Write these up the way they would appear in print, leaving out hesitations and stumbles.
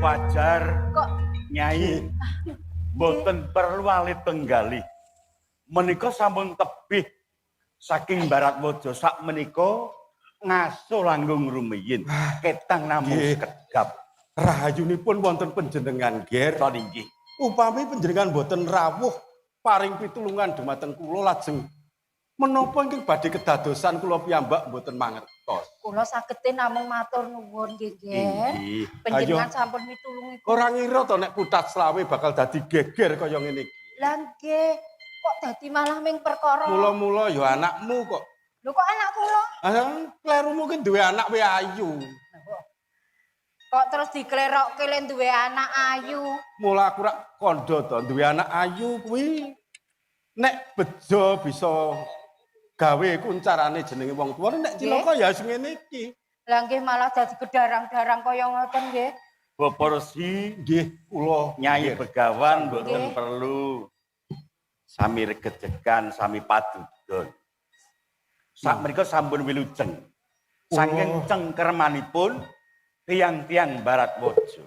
Pajar kok Nyai mboten perlu alit tenggali. Menika sampun tebih saking Baratwaja sak menika ngaso langgung rumiyin ketang namung sekedap. Rahayunipun wonten panjenengan Ger. Nggih. Upami panjenengan boten rawuh paring pitulungan dumateng kula lajeng menapa ingkang badhe kedadosan kula piyambak boten mangertos. kula sagete namung matur nuwun nggih Nggih. panjenengan sampun mitulungi Ora ngira to nek putat selawe bakal dadi geger kaya ngene iki. lah nggih kok dadi malah ming perkara Mula-mula ya anakmu kok. lho kok anak kula Klerumu ki duwe anak we ayu. kok terus diklerokke le duwe anak ayu Mula aku rak kandha to duwe anak ayu kuwi nek bejo bisa gawe kuncarane jenenge wong tuwa nek cilaka ya sing ngene iki. lah nggih malah dadi gedarang-darang kaya ngoten nggih Bapak Resi Nggih kula Nyai Begawan mboten perlu sami regejegan sami padudon. Sak menika sampun wilujeng. Saking cengkermanipun tiang-tiang Baratwaja.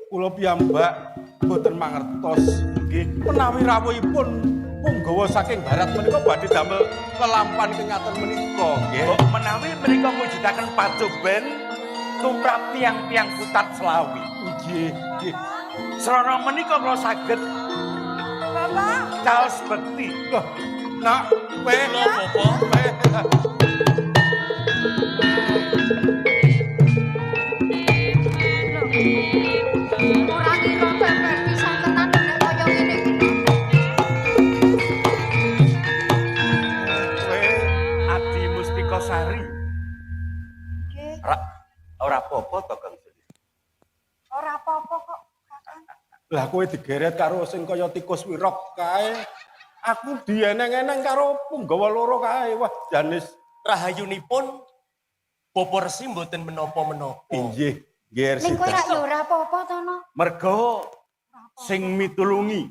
kula piyambak boten mangertos nggih menawi rawuhipun punggawa saking barat menika badhe damel lelampan kenyaten menika nggih. Menawi menika mujudaken pacoben tumrap tiang-tiang putat selawi. Nggih, nggih. Srana menika kula saged Bapak, caos bekti. Loh, nak kowe ora kira pepet pisan tenan nek kaya ngene iki Kowe Adi Mustika Sari. nggih. Ora apa-apa to, Kang Sulis. Ora apa-apa kok, Kakang. lah kowe digeret karo sing kaya tikus wirok kae. Aku dieneng-eneng karo punggawa loro kae. Wah, janis Rahayunipun Bapak Resi mboten menapa-menapa. inggih, nggih ning kowe Sita. rak ya ora apa-apa to no Mergo sing mitulungi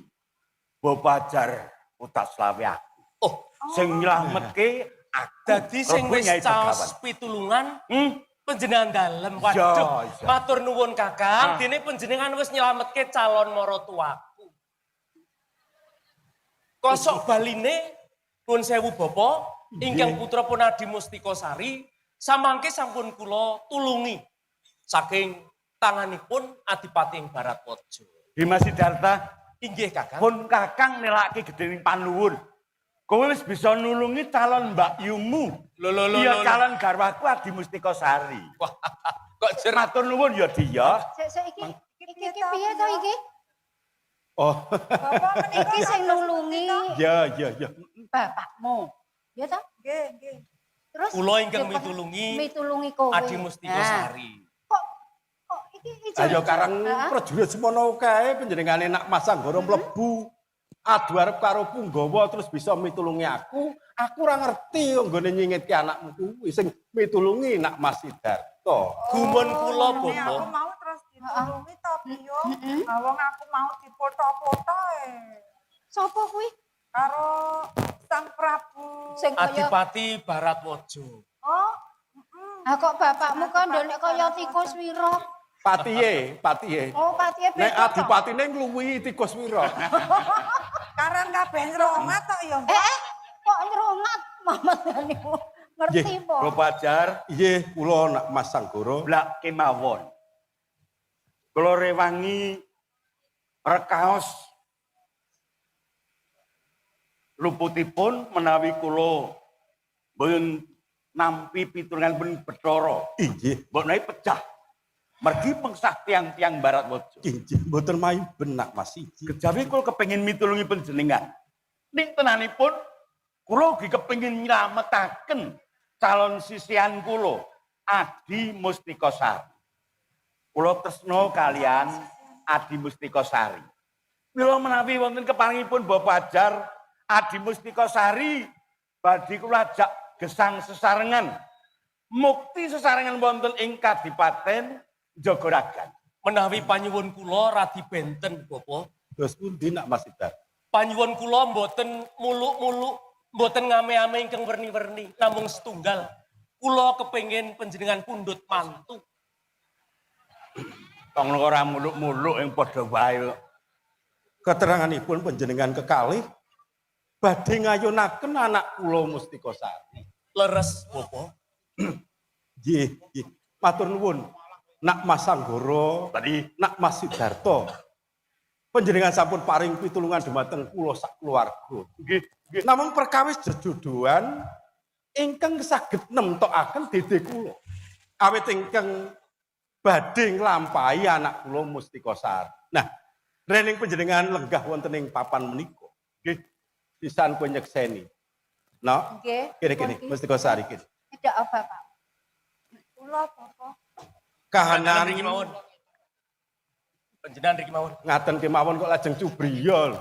Bapajar Putat Slawi aku. Oh, Sing nyelametke aku. dadi sing Rebo wis Nyai caos Begawan. pitulungan Hmm? panjenengan dalem. Ya, Waduh, ya. matur nuwun Kakang, dene panjenengan wis nyelametke calon maratuwaku. Kosok baline pun sewu Bapak, ingkang putra pun Adi Mustika Sari, samangke sampun kula tulungi saking tanganipun Adipati ing Baratwaja. Dimas Sidarta, Inggih Kakang. pun Kakang nelake gedening panuwun. Kowe wis bisa nulungi calon Mbak Yumu. Lho, Iya calon garwaku Adi Mustika Sari. Wah, kok jer Matur nuwun ya dia. sik iki piye to iki Oh, Bapak menika iki sing nulungi ya, ya, ya. bapakmu ya ta Nggih, nggih. terus kula ingkang cepet mitulungi kowe Adi Mustika Nah, Sari. kok iki Ayo karang Heeh. prajurit semono kae panjenengane nak Masanggara mlebu adu arep karo punggawa terus bisa mitulungi aku ora ngerti nggone nyingitke anakmu kuwi sing mitulungi nak Mas Sidarta. Gumun kula Ini aku Bapak. mau terus ditulungi to, Biyo. Nah, wong aku mau dipoto-foto sapa kuwi karo Sang Prabu. sing kaya Adipati Baratwaja. Oh, ha kok bapakmu kok ndolek kaya tikus wirok Patihe. oh patihe Nek beda to? adipatine ngluwihi tikus wira. karang kabeh nrongat tok ya, Mbak. kok nyrongat mamat niku ngerti po Bapajar Nggih, kula nak Masanggara. blak kemawon. Kula rewangi rekaos luputipun menawi kula mboten nampi pitulungan pun Bathara. Inggih, Mbok naik pecah. Mergi mengsah tiang-tiang Baratwaja. inggih mboten mayu benak Mas siji. Kejawi kula kepengin mitulungi panjenengan. Ning tenanipun kula ugi kepengin nylametaken calon sisihan kula Adi Mustika Sari. Kula tresna kalian Adi Mustika Sari. Mila menawi wonten keparengipun Bapajar Adi Mustika Sari badhe kula ajak gesang sesarengan. Mukti sesarengan wonten ing Kadipaten Jagaragan. Menawi panyuwun kula radi benten Bapak. Dos pundi nak Mas Sidarta? Panyuwun kula mboten muluk-muluk, mboten ngame-ame ingkang werni-werni, namung setunggal. Kula kepengin panjenengan pundhut mantu. Wong ora muluk-muluk yang padha wae. Keteranganipun panjenengan kekalih badhe ngayunaken anak kula Mustika Sari. Leres, Bopo. Nggih, nggih. Matur nuwun. Nak Mas Sanggara, Tadi Nak Mas Sidarto. Panjenengan sampun paring pitulungan dumateng kula sak keluarga. nggih, nggih. Namung perkawis jejodohan ingkang saged nemtokaken dede kula. Awit ingkang badhe nglampahi anak kula Mustika Sari. Nah, rening panjenengan lenggah wonten ing papan menika. Nggih, pisan kowe nyekseni. No? Nggih. Kene Mustika Sari kene. Tidak apa, Pak. Kula Bapak. Kahanan Riki mawon. Panjenengan riki mawon. ngaten kemawon kok lajeng cubriya.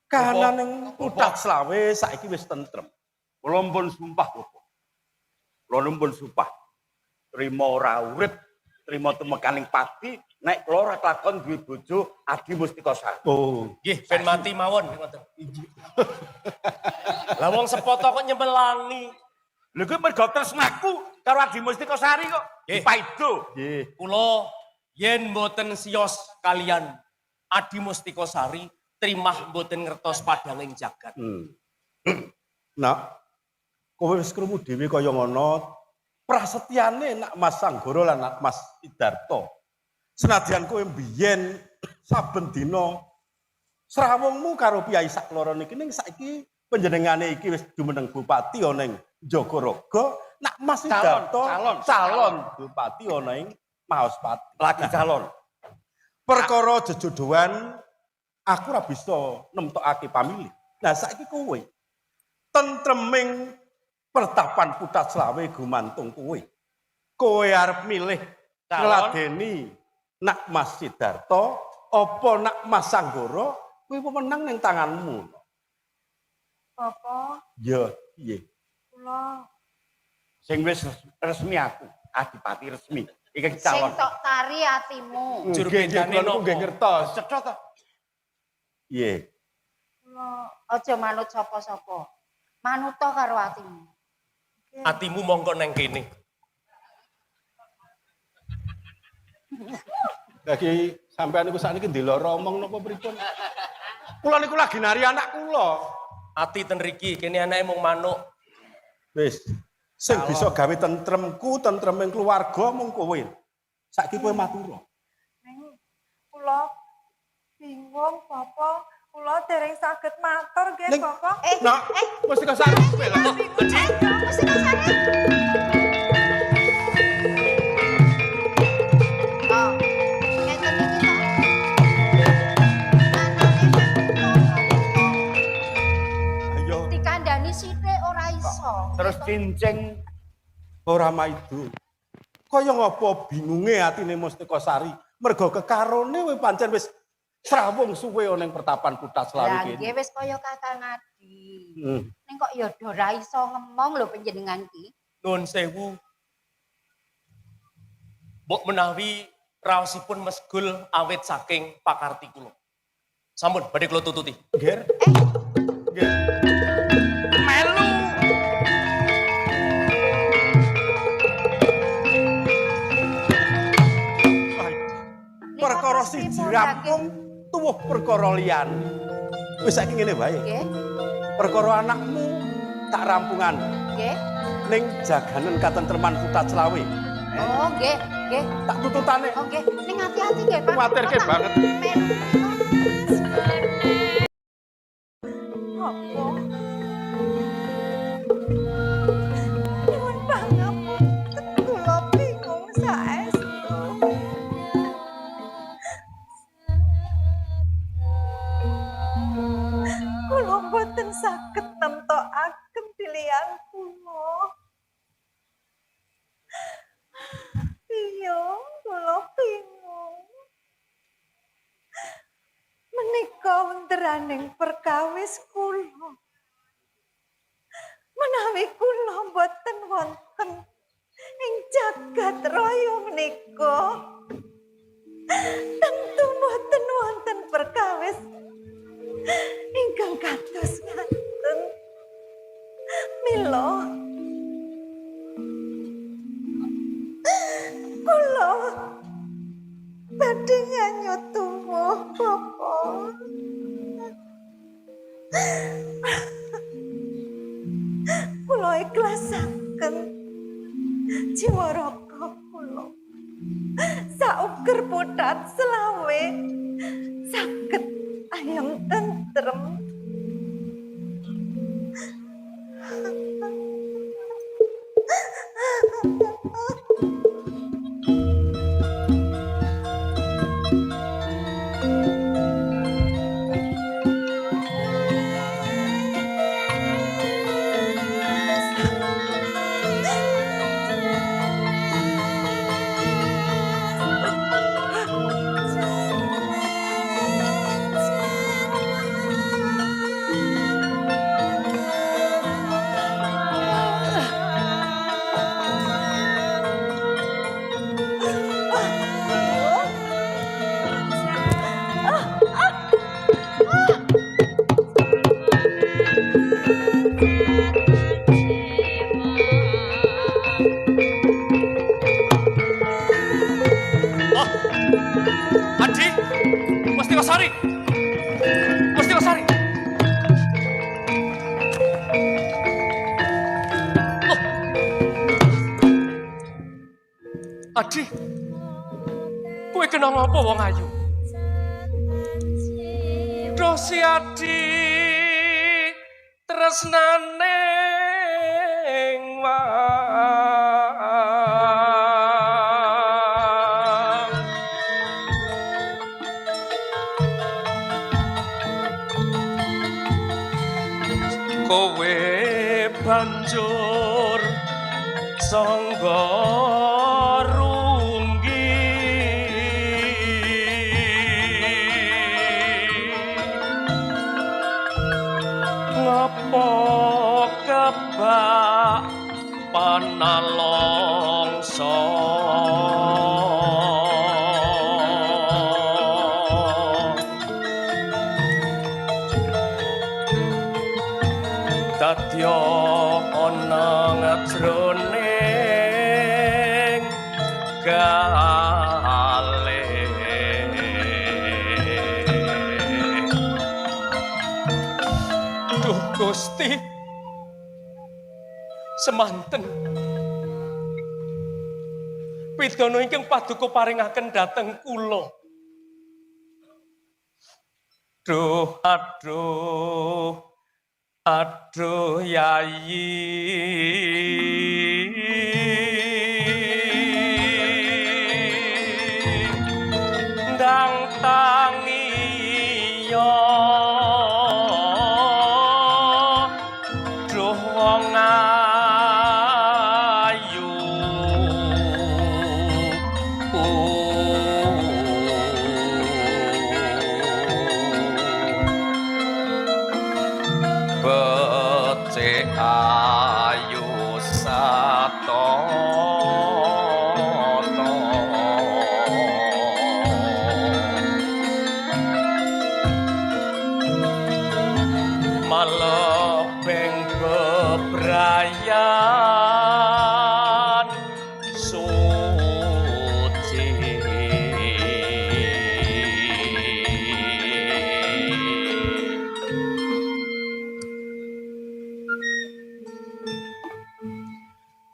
Kahanan ing Putat Slawe saiki wis tentrem. Kula pun sumpah, Bapak. Kula pun sumpah. Trima ora urip, trima tumekaning pati, nek kula ora kelakon duwe bojo Adi Mustika Sari. Oh, Nggih, ben mati mawon ngoten. Lah wong sepoto kok nyemelangi. Lha kuwi mergo tresnaku karo Adi Mustika Sari kok. Nggih. Paido. nggih. Kula yen mboten siyos kalian Adi Mustika Sari, trimah mboten ngertos padanging jagat. Nak, kowe wis krungu dhewe kaya ngono. Prasetyane Nak Mas Sanggara lan Nak Mas Sidarto. Senadyan kowe mbiyen saben dina srawungmu karo piyai sakloro niki ning saiki panjenengane iki wis jumeneng bupati ana ing Jagaraga, Nak Mas Sidarto calon bupati ana ing Maospati. Lagi calon. Perkara jejodohan aku ora bisa nemtokake pamilih. Nah saiki kowe tentreming pertapan Putat Slawe gumantung kowe. Kowe arep milih Calon. ngladeni Nak Mas Sidarto apa Nak Mas Sanggara, kowe pemenang ning tanganmu. Bapak, Ya, piye? kula Sing wis resmi aku, adipati resmi. Iki Sing calon. tok tari atimu. Juru Nggih, nggih, bedane kula niku nggih nopo? ngertos. Cetha to. Piye? kula Aja manut sapa-sapa. Manuta karo atimu. Atimu mongko neng kene. Lagi sampean niku sakniki ndelok omong napa pripun? Kula niku lagi nari anak kula. Ati ten riki, kene anake mung manuk. Wis, sing bisa gawe tentremku, tentreming keluarga mung kowe. Saiki kowe matur. ning kula bingung Bapak. Kula dereng saged matur nggih Ning- Bapak. Nak, Mustika Sari. Mustika Sari. Oh, ngeten iki to. Ayo, Dikandani sithik ora iso. Terus cincing ora maido. Kaya ngapa bingunge atine Mustika Sari? Mergo kekarone kowe pancen wis srawung suwe ana ing pertapan Putat Slawe Lah kene. nggih wis kaya Kakang Adi. Hmm. Ning kok ya do ora iso ngomong lho panjenengan ki. Nuwun sewu. Mbok menawi raosipun mesgul awit saking pakarti kula. Sampun badhe kula tututi. Ger. Ger. melu. Perkara siji rampung tuwuh perkara liyane. Wis saiki ngene wae. Nggih, Perkara anakmu tak rampungan nggih. ning jaganen katentreman Putat Slawe. Oh, nggih, nggih. Tak tututane. Oh, nggih. Ning hati-hati nggih, Pak. Kuwatirke Pak. banget. Melu. Bapak. Nyuwun pangapunten kula bingung saestu. Kula boten saged nemtokaken pilihan kula. Iya, kula bingung. Menika wonderaning perkawis kula. Menawi kula boten wonten ing jagat raya menika, tentu boten wonten perkawis ingkang kados ngaten. Mila kula badhe nyanyut tumuh Bapa. Kula ikhlasaken jiwa raga kula. Sauger potat selawe saged ayem tentrem. Adi, Mustikosari. Mustikosari. Oh. Adi, kowe kena ngapa wong ayu? Dosi Adi tresnane kowe banjur sangga runggi ngapa kebak panalongso dadya ana ngajroning galeh duh Gusti semanten pidana ingkang paduka paringaken dhateng kula duh aduh yayi ndang tangi yo duh wong ayu becik ayu satata malebeng bebrayan suci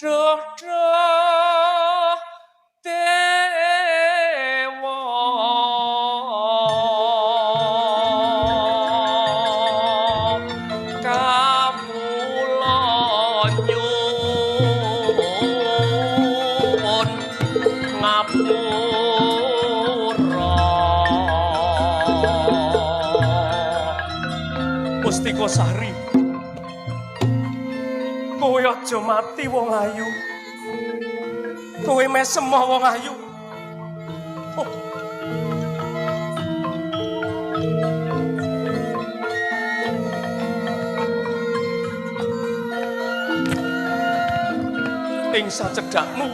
duh dewa kawula nyuwun ngapura Mustikosari kowe aja mati wong ayu. Kowe mesem wong ayu. Oh. Ing sacedhakmu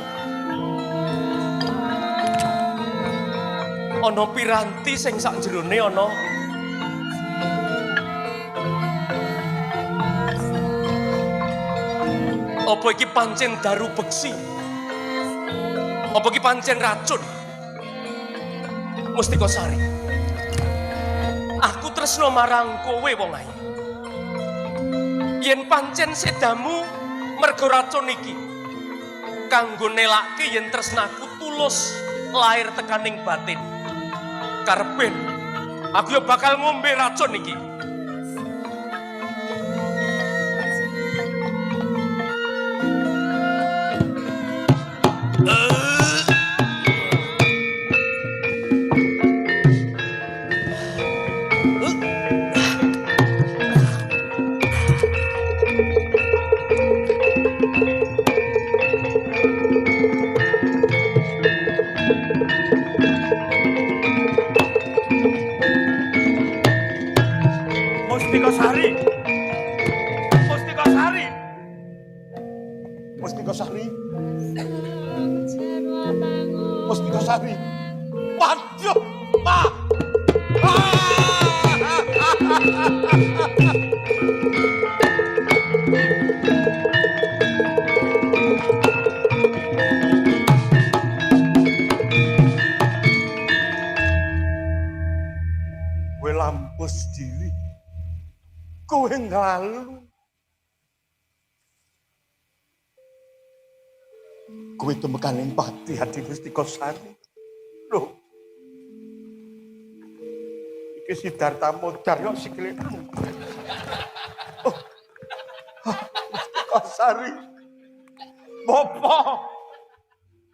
ana piranti sing sak jerone ana apa iki pancen daru beksi? Apa iki pancen racun? Mustikosari, aku tresno marang kowe wong ayu. Yen pancen sedamu mergo racun iki kanggo nelakke yen tresnaku tulus lahir tekaning batin. Karepen aku yo bakal ngombe racun iki. Mustikosari. Mustikosari. Mustikosari. Mustikosari. Waduh, Pak. Kowe lampus diri. Kowe nglalu. Kowe tumekaning pati hati Mustikosari. Loh. Iki Sidarta modar yo sikile. Mustikosari.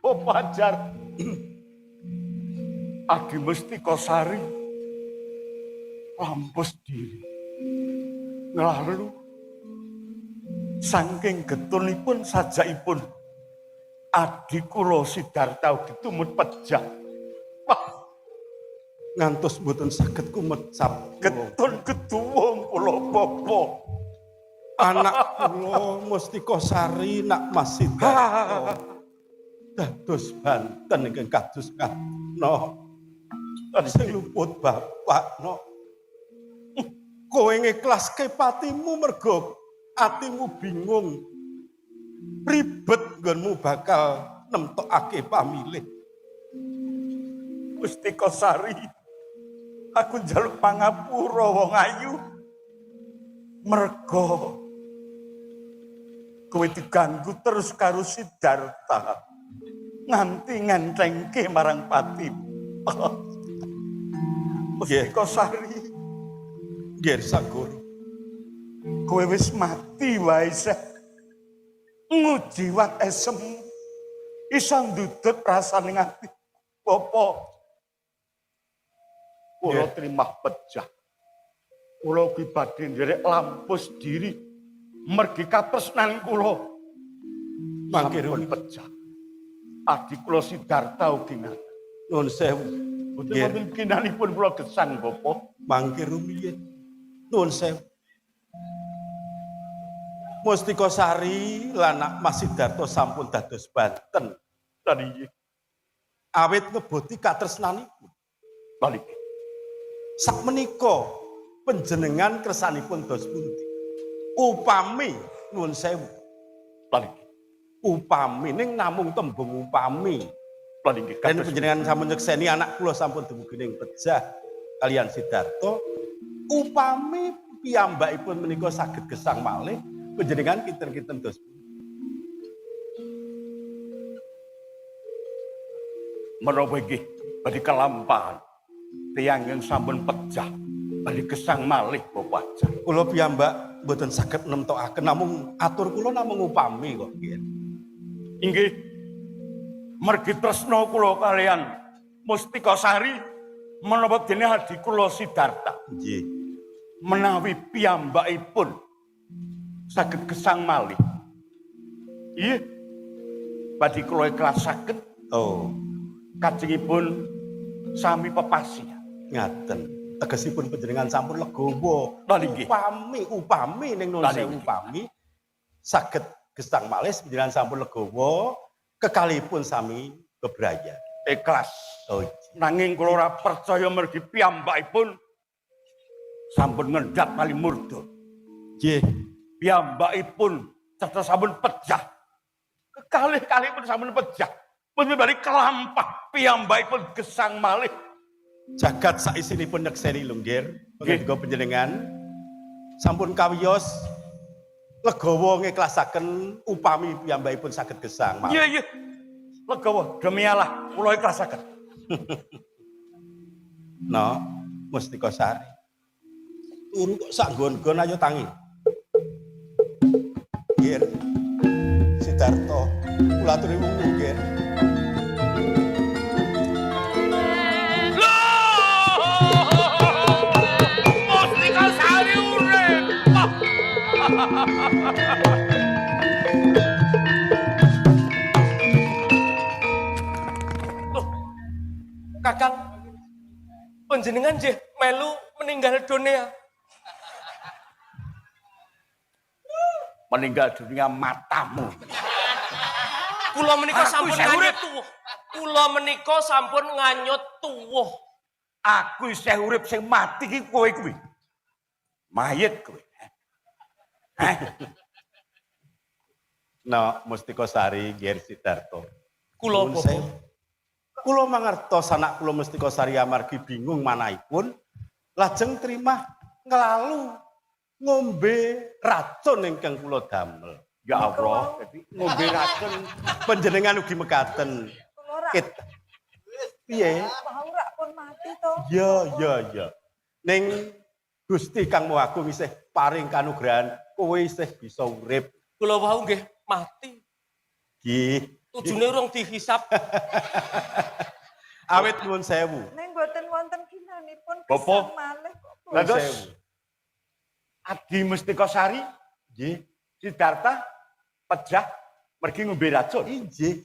Bopo ajar. Adi Mustikosari. Lampus diri. Nglalu saking getulipun sajaipun adi kula Sidarta ugi tumut pejah. Wah, Ngantos mboten saged kumecap. getun geduwung kula bapa. Anak kula Mustikosari nak Mas Sidarta. Dados banten ingkang kados katno. Sing luput bapak no. Kowe ngiklaske patimu mergo atimu bingung. Ribet nggonmu bakal nemtokake pamilih. Mustikosari, aku njaluk pangapura wong ayu. Mergo kowe diganggu terus karo Sidarta. Nganti ngentengke marang patimu. Mustikosari. Nggih Sagoro. Kowe wis mati wae seh. Ngujiwat esem. Iso ndudut rasane ati. Bapa. Kula terima pejah. Kula ugi badhe nderek lampus diri. Mergi katresnan kula. Mangke ruwun pejah. Adi kula Sidarta ugi ngaten. Nuwun sewu. Boten wonten kinanipun kula gesang Bapa. Mangke rumiyin. Nuwun sewu. Mustikosari lan Mas Sidarta sampun dados banten. Tadi Awit ngeboti katresnanipun. balik. Sakmenika panjenengan kersanipun dos pundi? Upami nuwun sewu. Balik. Upami ning namung tembung upami. Balik. Dan panjenengan sampun nyekseni anak kula sampun dumugi ning pejah kalian Sidarta. Upami piyambakipun menika saged gesang malih panjenengan kinten-kinten dos. Menawa nggih badhe kelampahan tiyang yang sampun pejah badhe gesang malih Bapak ajar. Kula piyambak mboten saged nemtokaken namung atur kula namung upami kok nggih. Inggih mergi tresna kula kalian Mustikosari menapa dene adi kula Sidarta. Nggih. Menawi piyambakipun saged gesang malih. Iya. Badhe kula ikhlasaken. Oh, Kajengipun sami pepasi. ngaten. Tegesipun panjenengan sampun legowo. Nggih. Upami ning nuwun sewu upami saged gesang malih panjenengan sampun legowo kekalipun sami bebraya. Ikhlas. Oh, Nanging kula ora percaya mergi piyambakipun sampun ngendhat kali murda. nggih. Piyambakipun cetha sampun pejah. Kekalih-kalih pun sampun pejah. Pun balik kelampah piyambakipun gesang malih Jagat saisinipun nyekseni lunggir, pengandika panjenengan sampun kawiyos legawa ngiklasaken upami piyambakipun saged gesang. Maaf. Iya, iya. Legawa, demi Allah, kula ikhlasaken. No, Mustika Sari. Turu kok sak nggon-nggon ayo tangi. Nggih. Sidarto, kula aturi wungu nggih. Mustika Sari urip. Loh, Kakang, panjenengan nggih melu meninggal dunia. Meninggal dunia matamu. Kula menika Aku sampun isih nganyut urip. tuwuh. Kula menika sampun nganyut tuwuh. Aku isih urip sing mati ki kowe kuwi. Mayit kowe. No, Mustika Sari nggih Sidarto. Kula Nuwun bopo. sewu. Kula mangertos anak kula Mustika Sari amargi bingung manahipun lajeng trimah nglalu ngombe racun ingkang kula damel. Ya Allah, jadi Ngombe racun panjenengan ugi mekaten. Kula rak Kit. Piye? mau rak pun mati to. Ya. Ning Gusti Kang Maha Agung isih paring kanugrahan kowe isih bisa urip. Kula wau nggih mati. Nggih. Tujune urung dihisap. Awit nuwun sewu. Ning mboten wonten ginanipun Bapak. gesang malih kok. Nuwun Bagus. sewu. Adi Mustika Sari, Nggih. Sidarta, pejah, mergi ngombe racun. Inggih.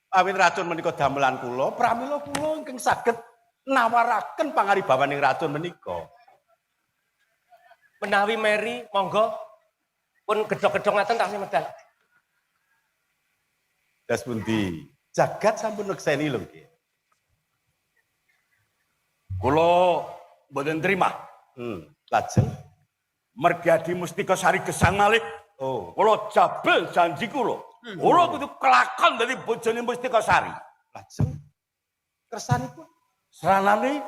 Awit racun menika damelan kula, pramila kula ingkang saged nawaraken pangaribawaning racun menika. Menawi Mary, monggo pun gedhog-gedhog ngaten tasih medal. Das pundi? Jagat sampun nekseni lho nggih. Kula mboten terima. Lajeng Mergi Adi Mustika Sari gesang malih. oh, Kula jabel janji kula. Kula kudu kelakon dadi bojone Mustika Sari. lajeng kersanipun Seranane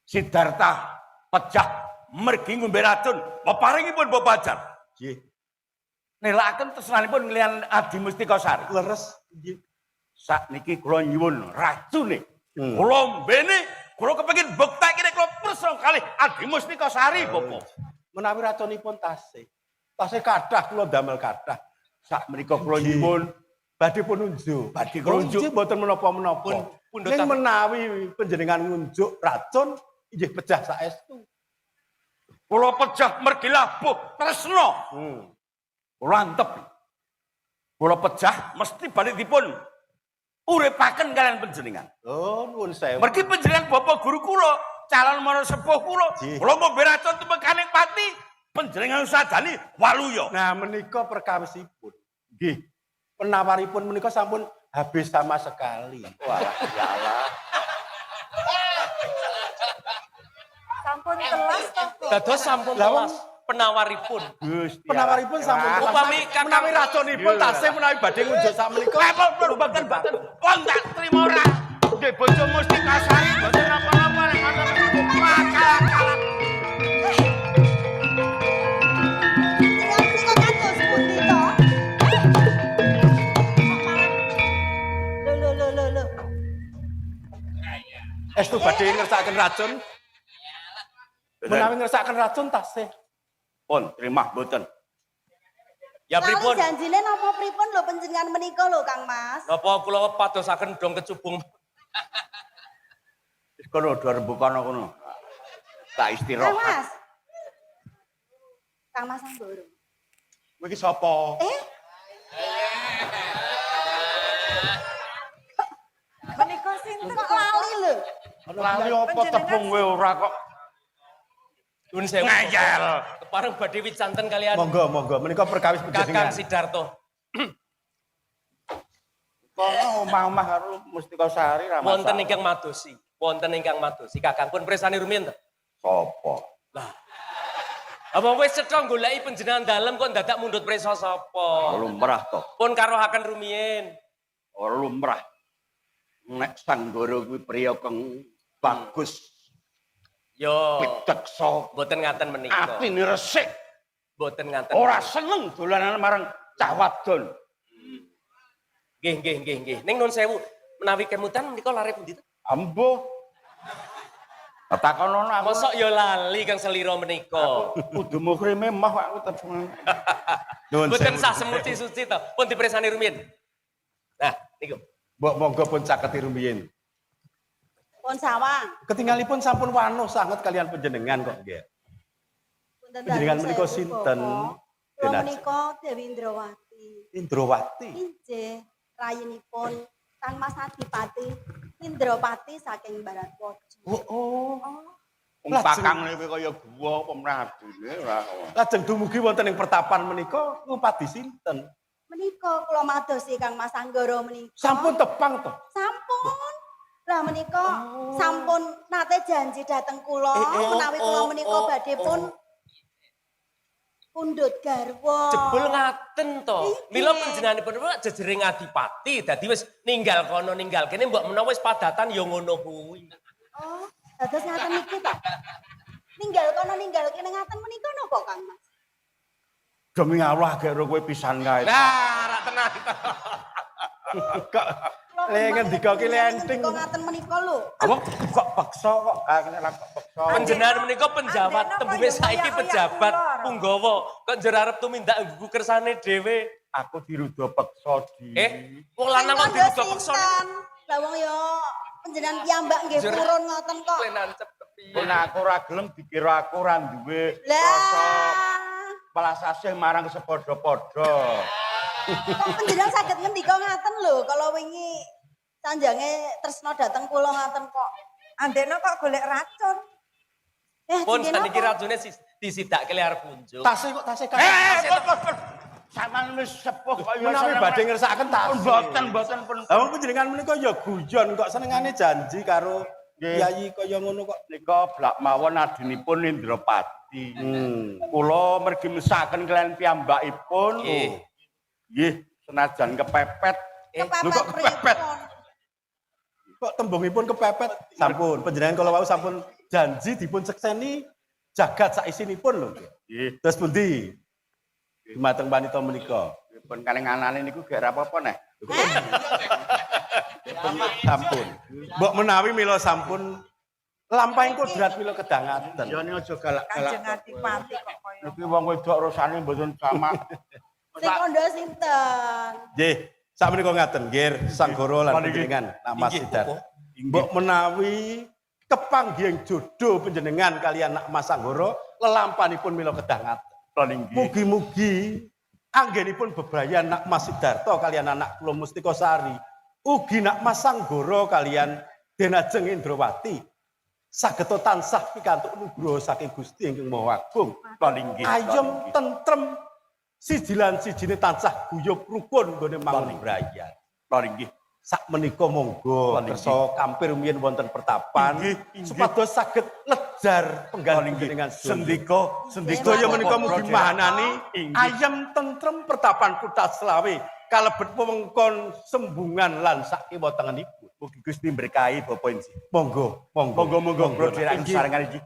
Sidarta pejah mergi ngombe racun. Peparingipun bebajar. nggih Nelaken tresnanipun ngelian Adi Mustika Sari. leres nggih. Sakniki kula nyuwun racune. Hmm. Kula mbene kula kepengin buktekne kula pirsa kalih Adi Mustika Sari, Bapak. Menawi racunipun tasih. Tasih kathah kula damel kathah. Sakmenika kula Nggih. nyuwun Badhe pun unjuk. Badhe kula unjuk. Unjuk mboten menapa-menapa. Pundhut Ning tapi- menawi panjenengan ngunjuk racun inggih pejah saestu. kula pejah mergi labuh tresna. Kula antep. Kula pejah mesti balitipun uripaken kalian panjenengan. Oh, nuwun sewu. Mergi panjenengan bapak guru kula, calon marang sepuh kula. Nggih. Kula ngombe racun tumekaning pati, panjenengan sadani waluya. Nah, menika perkawisipun. Nggih. Penawaripun menika sampun habis sama sekali. Walah, ya Allah. Sampun telas to. Dados sampun Lah, telas penawaripun. Gusti. Penawaripun sampun telas. Upami kakang- menawi racunipun tasih menawi badhe ngunjuk sak menika. Kepol mboten. Kon tak trimo ora. Nggih bojo Mustika Sari mboten apa-apa nek ngoten. Makal. Lho. Estu badhe ngersakaken racun. Menawi ngersakaken racun tasih. Pun terima mboten. Ya Lawan pripun? janjine napa pripun lho panjenengan menika lho Kang Mas. Napa kula padosaken dong kecubung. Wis kono do rembukan kono. Tak Kang istirahat. Mas. Kang Mas Anggoro. Kowe iki sapa? Menika sinten Kok lali lho. Lali apa tepung kowe ora kok Nuwun sewu. ngayal. Kepareng badhe wicanten kalian Monggo, menika perkawis Kakang panjenengan. Sidarto. Kono omah-omah karo Mustika Sari ra Wonten masalah. ingkang madosi. Wonten ingkang madosi. Kakang pun presani rumiyin to. Sapa? Apa wis cetha goleki panjenengan dalem kok dadak mundhut presa sapa? Lumrah to. Pun karohaken rumiyin. Ora lumrah. Nek Sanggara kuwi priya kang bagus, Yo, pideksa, mboten ngaten menika. atine resik, Mboten ngaten. ora seneng dolanan marang cah wadon. Nggih. Ning nun sewu, menawi kemutan menika lare pundi to? Ambo. Takonono aku. Mosok ya lali Kang Seliro menika. Kudu mukrime mah aku temen. Mboten sah semuci suci to. Pun dipirsani rumiyin. Nah, niku. Mbok monggo pun caket rumiyin. Pun sawang. Ketinggalipun sampun wanuh sanget kalian panjenengan kok nggih. Punten Panjenengan dados menika sewu, sinten? Bapak. Kula menika Dewi Indrawati. Indrawati. Inggih, rayinipun Kang Mas Adipati Indrawati saking Baratwaja. Oh. Pakang kowe kaya guwa pemradine ora. Lajeng dumugi wonten ing pertapan menika ngupadi sinten? Menika kula madosi Kang Mas Anggara menika. Sampun tepang to. Sampun. Lah menika sampun nate janji dhateng kula menawi kula menika badhe pun pundhut garwa. Jebul ngaten to. Iki. Mila panjenenganipun jejering adipati dadi wis ninggal kono ninggal kene mbok menawa wis padatan ya ngono kuwi. Oh, dados ngaten niki ta. Ninggal kono ninggal kene ngaten menika napa Kang Mas? Demi Allah gek ro kowe pisan kae. Lah, ra tenan. Kok ngendika ki lenting. Kok ngaten menika lho. Apa kok paksa kok kene lak paksa. Panjenengan menika penjabat Andene tembune kaya saiki oyak-oyak pejabat ulur. Punggawa. Kok njur arep tumindak nggugu kersane dhewe. Aku dirudo paksa di. Wong lanang kok Kanggo dirudo paksa. sinten? Lah wong ya panjenengan piyambak nggih Jur- purun ngoten kok. Kowe nancep kepiye? Kok aku ora gelem dikira aku ora duwe rasa Lah, welas asih marang sepadha-padha. kok panjenengan saged ngendika ngaten lho kalau wingi sanjange tresno dateng kula ngaten kok. Andene kok golek racun. Pun jenenge saniki napa? racune disidakke liar kunjuk. Tasih kok tasih kan. Sampeyan wis sepuh kok ya Menawi seneng. badhe ngersakaken tasih. Mboten pun. Lah wong panjenengan menika ya guyon kok senengane janji karo Nggih. kiai kaya ngono kok. Nika blak mawon adinipun Indropati. Kula mergi mesaken kalian piyambakipun. Nggih. Nggih, senajan kepepet. Lho kok kepepet? Kok tembungipun kepepet? Sampun, panjenengan kala wau sampun janji dipun sekseni jagat sak isinipun lho. Nggih, Terus pundi? Dumateng wanita menika. pun kalenganane niku gak ora apa-apa neh. Sampun. Mbok menawi mila sampun lampahing kodrat mila kedangaten. Ya ini aja galak-galak. Kanjeng Adipati kok kaya. Iki wong wedok rusane mboten sama. Sing kandha sinten? Nggih, sakmenika ngaten, nggih, Sanggara lan panjenengan Nak Inggih, Sidar. Koko. Mbok menawi kepanggihing jodoh panjenengan kalian Nak Mas Sanggara lelampanipun mila kedangaten. Inggih. Mugi-mugi anggenipun bebrayan Nak Mas Sidarto kalian anak kula Mustika Sari. Ugi Nak Mas Sanggara kalian Denajeng Indrawati. Sageta tansah pikantuk nugraha saking Gusti ingkang Maha Agung. Inggih. Ayem tentrem siji lan sijine tansah guyub rukun nggone mangun brayan. Inggih. Sak menika monggo Inggih. kersa kampir rumiyin wonten pertapan Inggih, inggih. supados saged lejar penggalih dengan Sendika Sedaya menika mugi mahanani Inggih. ayem tentrem pertapan Kutha Selawe kalebet wewengkon sembungan lan sak kiwa tengenipun. Mugi Gusti berkahi Bapak Inggih. Monggo, monggo. Monggo-monggo bro Inggih. sarengan iki.